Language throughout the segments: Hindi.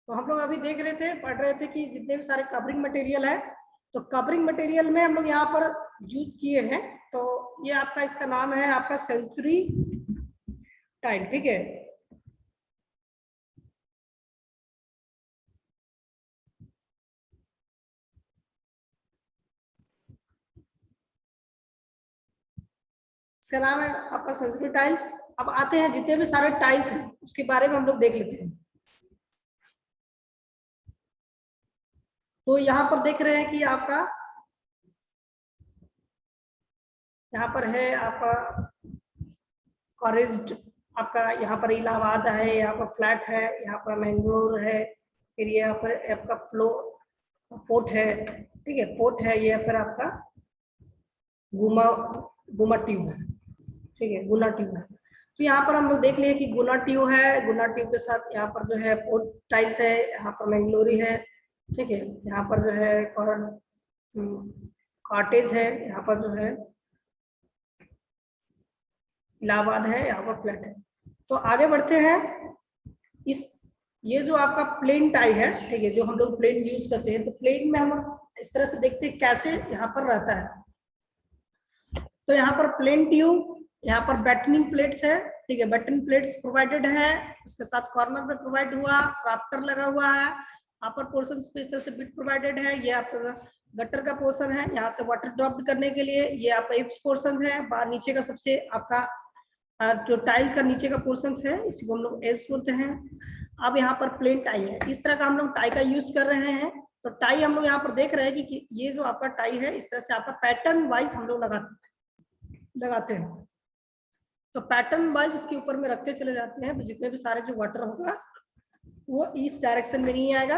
तो हम लोग अभी देख रहे थे, पढ़ रहे थे कि जितने भी सारे कवरिंग मटेरियल है, तो कवरिंग मटेरियल में हम लोग यहाँ पर यूज किए हैं। तो ये आपका, इसका नाम है आपका सेंचुरी टाइल, ठीक है। इसका नाम है आपका सेंचुरी टाइल्स। अब आते हैं जितने भी सारे टाइल्स हैं उसके बारे में हम लोग देख लेते हैं। तो यहाँ पर देख रहे हैं कि आपका यहाँ पर है आपका कॉरेज, आपका यहाँ पर इलाहाबाद है, यहाँ पर फ्लैट है, यहाँ पर मैंगलोर है, फिर यहाँ पर आपका फ्लो पोर्ट है, ठीक है, पोर्ट है, ये फिर आपका गुमा गुमा ट्यूब है, ठीक है, गुना ट्यूब है। तो यहाँ पर हम लोग देख लिए कि गुना ट्यूब है, गुना ट्यूब के साथ यहाँ पर जो है पोर्ट टाइल्स है, यहाँ पर मैंगलोरी है, ठीक है, यहाँ पर जो है कॉटेज है, यहाँ पर जो है इलाहाबाद है, यहाँ पर फ्लैट है। तो आगे बढ़ते हैं। इस ये जो आपका प्लेन टाई है, ठीक है, जो हम लोग प्लेन यूज करते हैं, तो प्लेन में हम इस तरह से देखते हैं कैसे यहाँ पर रहता है। तो यहाँ पर प्लेन ट्यूब, यहाँ पर बैटनिंग प्लेट्स है, ठीक है, बैटनिंग प्लेट्स प्रोवाइडेड है, इसके साथ कॉर्नर में प्रोवाइड हुआ, राफ्टर लगा हुआ है, अपर पोर्शन पे इस तरह से बिट प्रोवाइडेड है, ये आपका गटर का पोर्शन है, यहाँ से वाटर ड्रॉप करने के लिए ये आपका एप्स पोर्शन है, नीचे का सबसे आपका जो टाइल का नीचे का पोर्शन है इसी को हम लोग एप्स बोलते हैं। अब यहाँ पर प्लेन टाई है, इस तरह का हम लोग टाई का यूज कर रहे हैं। तो टाई हम लोग यहाँ पर देख रहे हैं कि ये जो आपका टाई है इस तरह से आपका पैटर्न वाइज हम लोग लगाते हैं। तो पैटर्न वाइज इसके ऊपर में रखते चले जाते हैं, तो जितने भी सारे जो वाटर होगा वो इस डायरेक्शन में नहीं आएगा,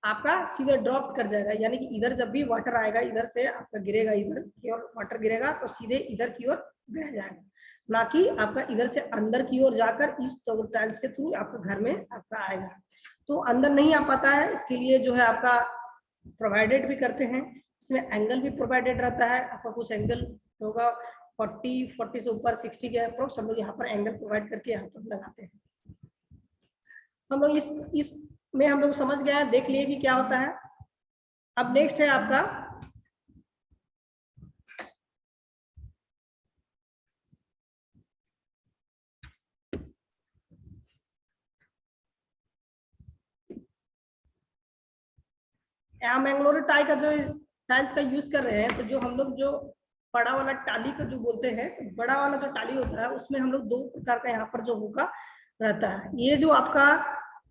आपका सीधे ड्रॉप कर जाएगा, यानी कि इधर जब भी वाटर आएगा इधर से आपका गिरेगा, इधर की ओर वाटर गिरेगा तो सीधे इधर की ओर बह जाएगा, ना कि आपका इधर से अंदर की ओर जाकर इस टाइल्स के थ्रू आपका घर में आपका आएगा। तो अंदर नहीं आ पाता है, इसके लिए जो है आपका प्रोवाइडेड भी करते हैं, इसमें एंगल भी प्रोवाइडेड रहता है, आपका कुछ एंगल होगा 40 से ऊपर 60 के अप्रोक्स हम लोग यहाँ पर एंगल प्रोवाइड करके यहाँ पर लगाते हैं। हम लोग इस में हम लोग समझ गए हैं, देख लिए कि क्या होता है। अब नेक्स्ट है आपका यहाँ मैंगलोर टाई का जो टाइल्स का यूज कर रहे हैं, तो जो हम लोग जो बड़ा वाला टाली का जो बोलते हैं, बड़ा वाला जो टाली होता है उसमें हम लोग दो प्रकार का यहाँ पर जो होगा रहता है। ये जो आपका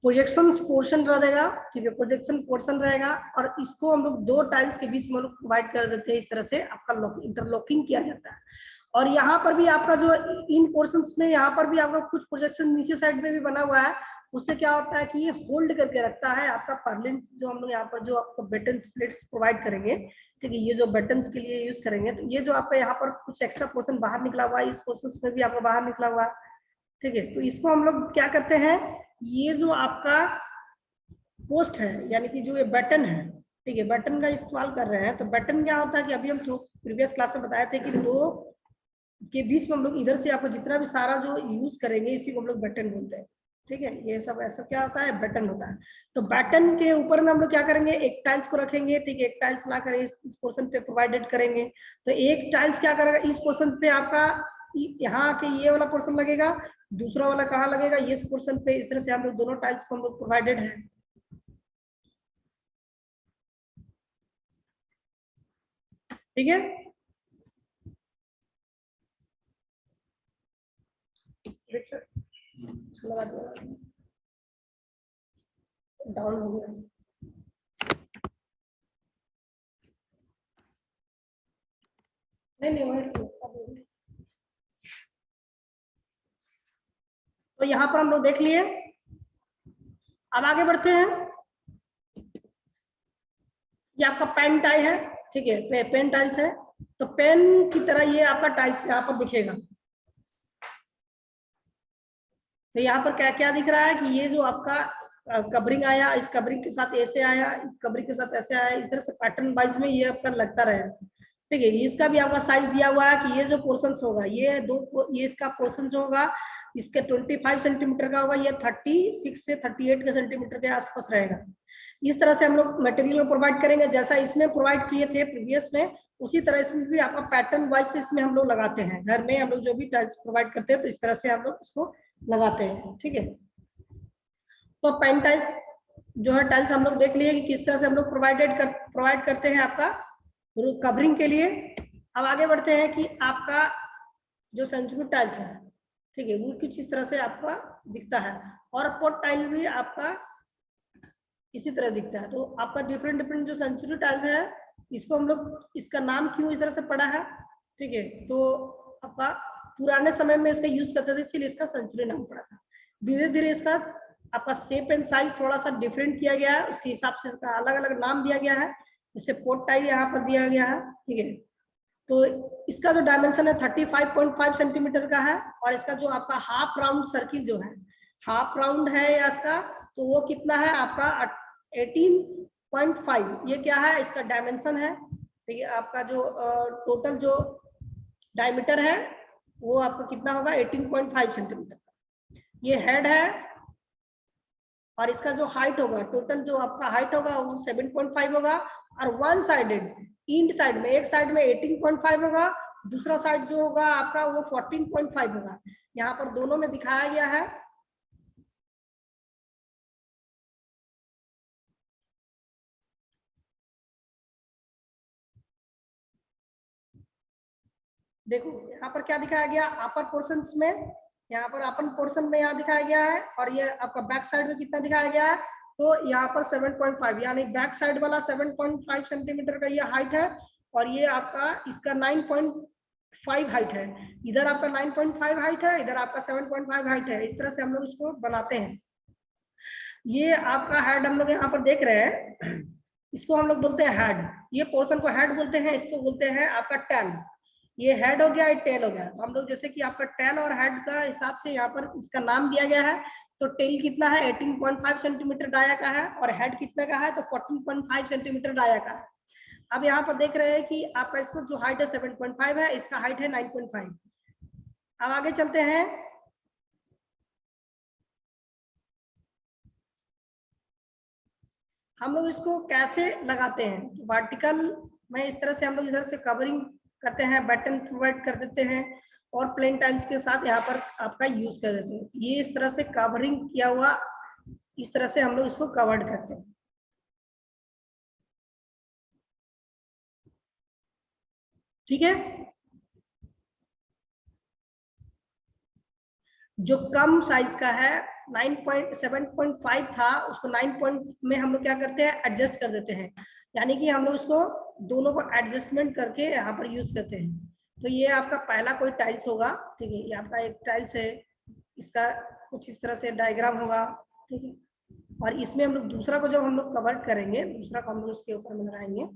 प्रोजेक्शन पोर्शन रहेगा, ठीक है, प्रोजेक्शन पोर्शन रहेगा, और इसको हम लोग दो टाइल्स के बीच में लोग प्रोवाइड कर देते हैं, इस तरह से आपका इंटरलॉकिंग किया जाता है। और यहाँ पर भी आपका जो इन पोर्शंस में यहाँ पर भी आपका कुछ प्रोजेक्शन नीचे साइड में भी बना हुआ है, उससे क्या होता है कि ये होल्ड करके रखता है आपका पर्लिन्स, जो हम लोग यहाँ पर जो आपको बटन प्लेट्स प्रोवाइड करेंगे, ठीक है, ये जो बटन के लिए यूज करेंगे, तो ये जो आपका यहाँ पर कुछ एक्स्ट्रा पोर्शन बाहर निकला हुआ है, इस पोर्शन में भी आपका बाहर निकला हुआ है, ठीक है, तो इसको हम लोग क्या करते हैं, ये जो आपका पोस्ट है यानी कि जो ये बटन है, ठीक है, बटन का इस्तेमाल कर रहे हैं। तो बटन क्या होता है कि अभी हम तो प्रीवियस क्लास में बताए थे कि दो के बीच में हम लोग इधर से आपको जितना भी सारा जो यूज करेंगे इसी को हम लोग बटन बोलते हैं, ठीक है, ये सब ऐसा क्या होता है, बटन होता है। तो बटन के ऊपर में हम लोग क्या करेंगे, एक टाइल्स को रखेंगे, ठीक है, एक टाइल्स ला कर इस पोर्शन पे प्रोवाइडेड करेंगे। तो एक टाइल्स क्या करेगा, इस पोर्शन पे आपका यहाँ के ये वाला पोर्शन लगेगा, दूसरा वाला कहाँ लगेगा, ये पोर्शन पे, इस तरह से हम लोग दोनों टाइल्स को हम लोग प्रोवाइडेड है, ठीक है। लगा दिया, डाउन हो गया, नहीं वही। तो यहाँ पर हम लोग देख लिए। अब आगे बढ़ते हैं। ये आपका पेन टाई है, ठीक है, पेन टाइल्स है। तो पेन की तरह ये आपका टाइल्स यहाँ पर दिखेगा। तो यहाँ पर क्या क्या दिख रहा है कि ये जो आपका कवरिंग आया, इस कवरिंग के साथ ऐसे आया, इस कवरिंग के साथ ऐसे आया, इस तरह से पैटर्न वाइज में ये आपका लगता रहेगा, ठीक है। इसका भी आपका साइज दिया हुआ है कि ये जो पोर्शन होगा, ये इसका पोर्शन होगा इसके 25 सेंटीमीटर का होगा, ये 36 से 38 के सेंटीमीटर के आसपास रहेगा। इस तरह से हम लोग मटेरियल प्रोवाइड करेंगे, जैसा इसमें प्रोवाइड किए थे प्रीवियस में, उसी तरह इसमें भी आपका पैटर्न वाइज इसमें हम लोग लगाते हैं। घर में हम लोग जो भी टाइल्स प्रोवाइड करते हैं तो इस तरह से हम लोग इसको लगाते हैं, ठीक है। तो पेन टाइल्स जो है, टाइल्स हम लोग देख लिए कि किस तरह से हम लोग प्रोवाइड करते हैं आपका कवरिंग के लिए। अब आगे बढ़ते हैं कि आपका जो सेंचुरी टाइल्स है, ठीक है, वो कुछ इस तरह से आपका दिखता है, और पोट टाइल भी आपका इसी तरह दिखता है। तो आपका डिफरेंट जो सेंचुरी टाइल्स है, इसको हम लोग, इसका नाम क्यों इस तरह से पड़ा है, ठीक है, तो आपका पुराने समय में इसका यूज करते थे, इसलिए इसका सेंचुरी नाम पड़ा था। धीरे धीरे इसका आपका शेप एंड साइज थोड़ा सा डिफरेंट किया गया है, उसके हिसाब से इसका अलग अलग नाम दिया गया है। जैसे पोट टाइल यहाँ पर दिया गया है, ठीक है। तो इसका जो डायमेंशन है 35.5 सेंटीमीटर का है, और इसका जो आपका हाफ राउंड सर्किल जो है, हाफ राउंड है या इसका, तो वो कितना है आपका 18.5, ये क्या है इसका डायमेंशन है। ठीक है, आपका जो टोटल जो डायमीटर है वो आपका कितना होगा 18.5 सेंटीमीटर का। ये हेड है, और इसका जो हाइट होगा, टोटल जो आपका हाइट होगा वो 7.5 होगा, और वन साइडेड इंड साइड में, एक साइड में 18.5 होगा, दूसरा साइड जो होगा आपका वो 14.5 होगा। यहाँ पर दोनों में दिखाया गया है। देखो यहाँ पर क्या दिखाया गया, अपर पोर्शन में, यहाँ पर अपर पोर्शन में यहाँ दिखाया गया है, और ये आपका बैक साइड में कितना दिखाया गया है, तो यहाँ पर 7.5, यानी बैक साइड वाला 7.5 सेंटीमीटर का ये हाइट है, और ये आपका इसका 9.5 हाइट है। इधर आपका 9.5 हाइट है, इधर आपका 7.5 हाइट है। इस तरह से हम लोग इसको बनाते हैं। ये आपका हेड हम लोग यहाँ पर देख रहे हैं, इसको हम लोग बोलते हैं हेड, ये पोर्शन को हेड बोलते हैं, इसको बोलते हैं आपका टेल। ये हेड हो गया, ये टेल हो गया। तो हम लोग जैसे कि आपका टेल और हेड का हिसाब से यहाँ पर इसका नाम दिया गया है। तो टेल कितना है 18.5 सेंटीमीटर डाया का है, और हेड कितना का है तो 14.5 सेंटीमीटर डाया का है। अब यहाँ पर देख रहे हैं कि आपका इसको जो हाइट है 7.5 है, इसका हाइट है 9.5। अब आगे चलते हैं। हम लोग इसको कैसे लगाते हैं, तो वर्टिकल में इस तरह से हम लोग इधर से कवरिंग करते हैं, बटन प्रोवाइड कर देते हैं, और प्लेन टाइल्स के साथ यहाँ पर आपका यूज कर देते हैं। ये इस तरह से कवरिंग किया हुआ, इस तरह से हम लोग इसको कवर्ड करते हैं, ठीक है। जो कम साइज का है 7.5 था, उसको 9 पॉइंट में हम लोग क्या करते हैं एडजस्ट कर देते हैं, यानी कि हम लोग उसको दोनों को एडजस्टमेंट करके यहाँ पर यूज करते हैं। तो ये आपका पहला कोई टाइल्स होगा, ठीक है, ये आपका एक टाइल्स है, इसका कुछ इस तरह से डायग्राम होगा, ठीक है। और इसमें हम लोग दूसरा को जब हम लोग कवर करेंगे, दूसरा को हम लोग इसके ऊपर में लगाएंगे।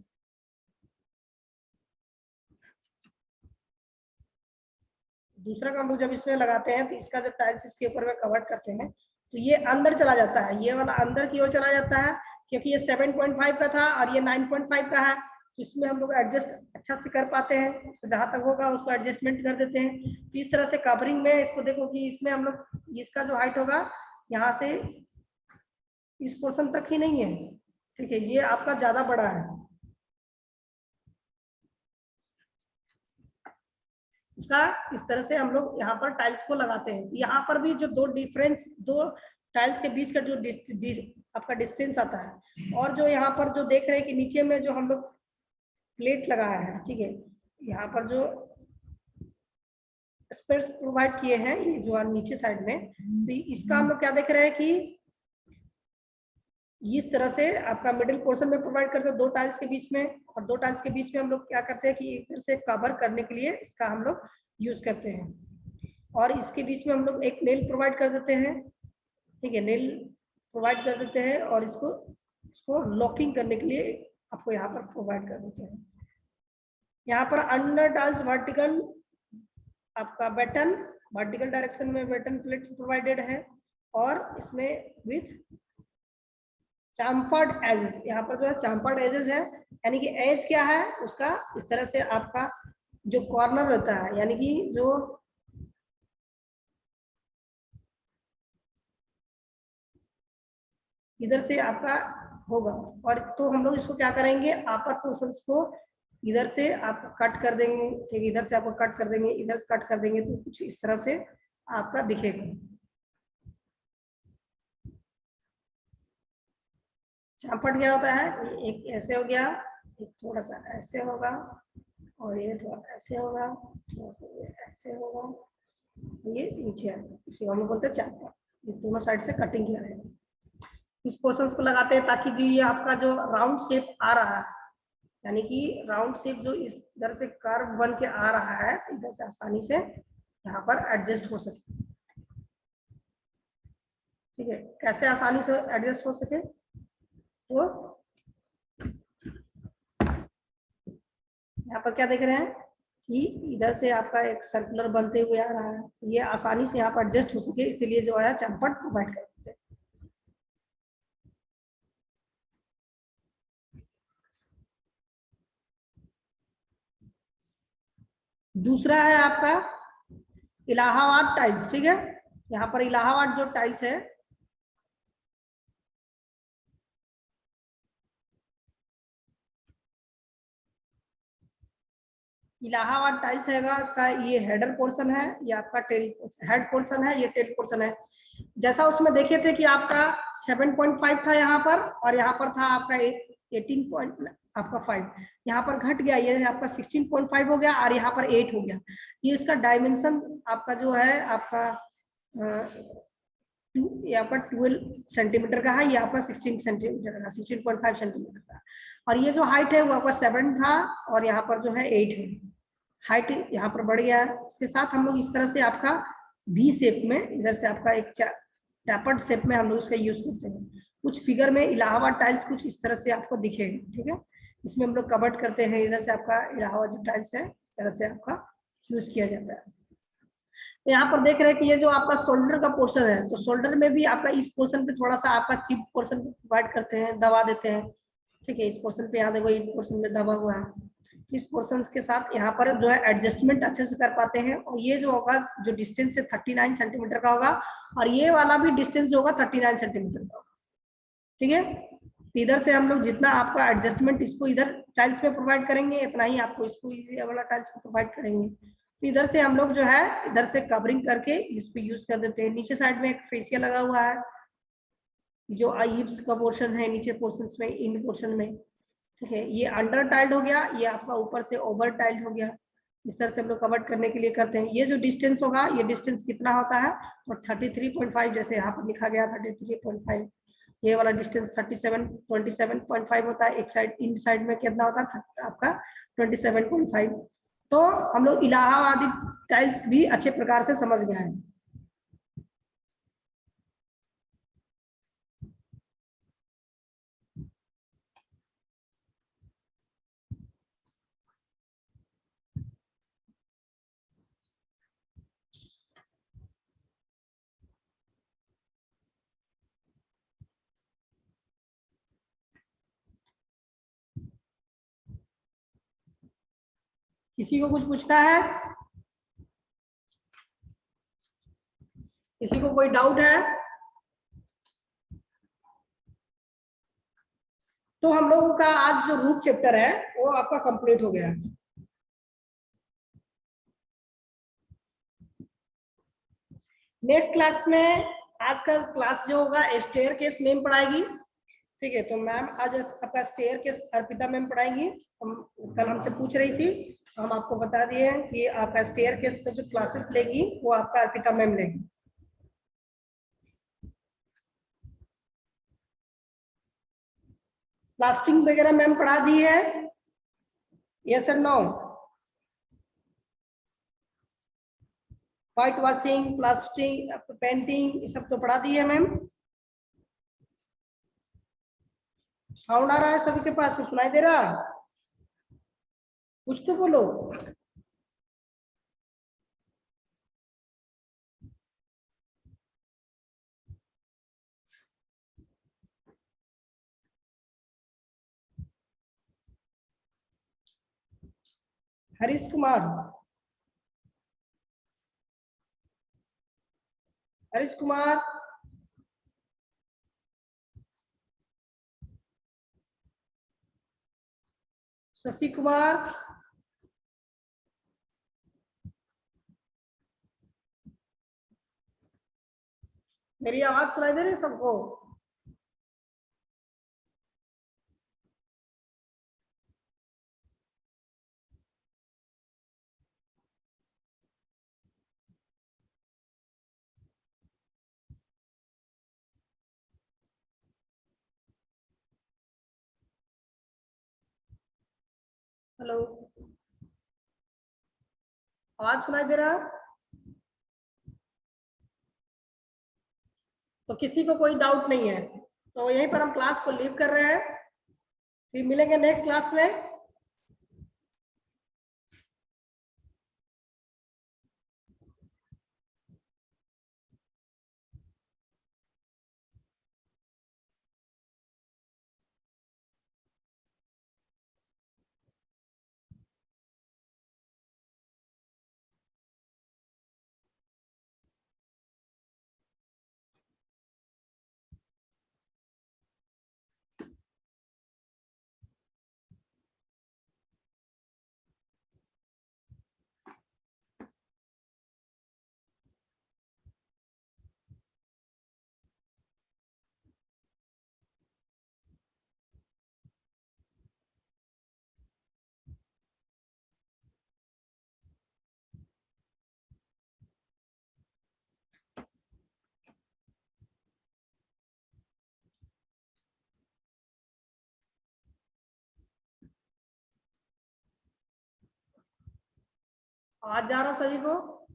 दूसरा का हम लोग जब इसमें लगाते हैं तो इसका जब टाइल्स इसके ऊपर में कवर करते हैं तो ये अंदर चला जाता है, ये वाला अंदर की ओर चला जाता है, क्योंकि ये 7.5 का था और ये 9.5 का है। तो इसमें हम लोग एडजस्ट अच्छा से कर पाते हैं, तो जहां तक होगा उसको एडजस्टमेंट कर देते हैं। तो इस तरह से कवरिंग में इसको देखो कि इसमें हम लोग इसका जो हाइट होगा यहाँ से इस पोर्शन तक ही नहीं है, ठीक है, ये आपका ज्यादा बड़ा है। इसका इस तरह से हम लोग यहाँ पर टाइल्स को लगाते हैं। यहाँ पर भी जो दो टाइल्स के बीच का जो आपका डिस्टेंस आता है, और जो यहाँ पर जो देख रहे हैं कि नीचे में जो हम लोग प्लेट लगाया है, ठीक है, यहाँ पर जो स्पेस प्रोवाइड किए हैं ये जो नीचे साइड में, तो इसका हम लोग क्या देख रहे हैं कि इस तरह से आपका मिडिल पोर्शन में प्रोवाइड करते हैं दो टाइल्स के बीच में, और दो टाइल्स के बीच में हम लोग क्या करते हैं कि इधर से कवर करने के लिए इसका हम लोग यूज करते हैं। और इसके बीच में हम लोग एक नेल प्रोवाइड कर देते हैं, ठीक है, नेल प्रोवाइड कर देते हैं, और इसको लॉकिंग करने के लिए आपको यहाँ पर प्रोवाइड कर देते हैं। यहाँ पर अंडर टाइल्स वर्टिकल आपका बटन, वर्टिकल डायरेक्शन में बटन प्लेट प्रोवाइडेड है, और इसमें विथ चाम्फर्ड एजेस, यहाँ पर जो है चाम्फर्ड एजेस है, यानी कि एज क्या है उसका इस तरह से आपका जो कॉर्नर रहता है, यानी कि जो इधर से आपका होगा। और तो हम लोग इसको क्या करेंगे, अपर पोर्शंस को इधर से आप कट कर देंगे, ठीक है, इधर से आपको कट कर देंगे, इधर से कट कर देंगे, तो कुछ इस तरह से आपका दिखेगा। चापट क्या होता है, एक ऐसे हो गया, एक थोड़ा सा ऐसे होगा, और ये थोड़ा ऐसे होगा, थोड़ा सा ये ऐसे होगा, ये नीचे आएगा, इसे हम लोग बोलते हैं चापट। ये दोनों साइड से कटिंग किया है। इस पोर्शंस को लगाते हैं ताकि जो ये आपका जो राउंड शेप आ रहा है, यानी कि राउंड शेप जो इस इधर से कर्व बन के आ रहा है, इधर से आसानी से यहाँ पर एडजस्ट हो सके। ठीक है, कैसे आसानी से एडजस्ट हो सके, तो यहाँ पर क्या देख रहे हैं कि इधर से आपका एक सर्कुलर बनते हुए आ रहा है, ये आसानी से यहाँ पर एडजस्ट हो सके, इसीलिए जो है चम्पट प्रोवाइड करते हैं। दूसरा है आपका इलाहाबाद टाइल्स। ठीक है, यहाँ पर इलाहाबाद जो टाइल्स है, इलाहाबाद टाइल्स हैगा, इसका ये हेडर पोर्शन है, ये आपका टेल हेड पोर्शन है, ये टेल पोर्शन है। जैसा उसमें देखे थे कि आपका 7.5 था यहाँ पर, और यहाँ पर था आपका 18 पॉइंट आपका 5, यहाँ पर घट गया, ये आपका 16.5 हो गया, और यहाँ पर 8 हो गया। ये इसका डायमेंशन आपका जो है आपका यहाँ पर 12 सेंटीमीटर का है, ये आपका 16 सेंटीमीटर का, 16.5 सेंटीमीटर का। और ये जो हाइट है वो आपका 7 था, और यहाँ पर जो है 8 है, हाइट यहाँ पर बढ़ गया है। इसके साथ हम लोग इस तरह से आपका वी शेप में, इधर से आपका एक टैपर्ड शेप में हम लोग इसका यूज करते हैं। कुछ फिगर में इलाहाबाद टाइल्स कुछ इस तरह से आपको दिखेगा। ठीक है, इसमें हम लोग कवर्ड करते हैं, इधर से आपका इलाहाबाद जो टाइल्स है इस तरह से आपका यूज किया जाता है। तो यहाँ पर देख रहे हैं कि ये जो आपका शोल्डर का पोर्शन है, तो शोल्डर में भी आपका इस पोर्शन पे थोड़ा सा आपका चिप पोर्शन प्रोवाइड करते हैं, दबा देते हैं। ठीक है, इस पोर्शन पे यहाँ देखो, इस पोर्शन में दबा हुआ है, इस पोर्शन के साथ यहाँ पर जो है एडजस्टमेंट अच्छे से कर पाते हैं। और ये जो होगा, जो डिस्टेंस है 39 सेंटीमीटर का होगा, और ये वाला भी डिस्टेंस जो होगा 39 सेंटीमीटर का होगा। ठीक है, इधर से हम लोग जितना आपका एडजस्टमेंट इसको इधर टाइल्स में प्रोवाइड करेंगे, इतना ही आपको इसको ये वाला टाइल्स को प्रोवाइड करेंगे। तो इधर से हम लोग जो है इधर से कवरिंग करके इस पे यूज कर देते हैं। नीचे साइड में एक फेसिया लगा हुआ है, जो आईब्स का पोर्शन है नीचे पोर्शन में, इन पोर्शन में। ठीक है, ये अंडर टाइल्ड हो गया, ये आपका ऊपर से ओवर टाइल्ड हो गया। इस तरह से हम लोग कवर करने के लिए करते हैं। ये जो डिस्टेंस होगा, ये डिस्टेंस कितना होता है, और 33.5, जैसे यहाँ पर लिखा गया 33.5, ये वाला डिस्टेंस 27.5 होता है। एक साइड इन साइड में कितना होता है आपका 27.5। तो हम लोग इलाहाबादी टाइल्स भी अच्छे प्रकार से समझ गए हैं। किसी को कुछ पूछना है, किसी को कोई डाउट है? तो हम लोगों का आज जो रूप चैप्टर है वो आपका कंप्लीट हो गया है। नेक्स्ट क्लास में, आज का क्लास जो होगा स्टेयर केस मैम पढ़ाएगी। ठीक है, तो मैम आज आपका स्टेयर केस अर्पिता मैम पढ़ाएंगी। हम कल हमसे पूछ रही थी, हम आपको बता दिए हैं कि आपका स्टेयर केस का जो क्लासेस लेगी वो आपका अर्पिता मैम लेगी। प्लास्टिंग वगैरह मैम पढ़ा दी है, yes or no? Whitewashing, plastering, painting, ये सब तो पढ़ा दी है मैम। साउंड आ रहा है सभी के पास में, सुनाई दे रहा? कुछ तो बोलो। हरीश कुमार, हरीश कुमार, शशि कुमार, मेरी आवाज सुनाई दे रही है सबको? हेलो, आवाज सुनाई दे रहा है? तो किसी को कोई डाउट नहीं है तो यहीं पर हम क्लास को लीव कर रहे हैं, फिर मिलेंगे नेक्स्ट क्लास में। आज जा रहा सभी को?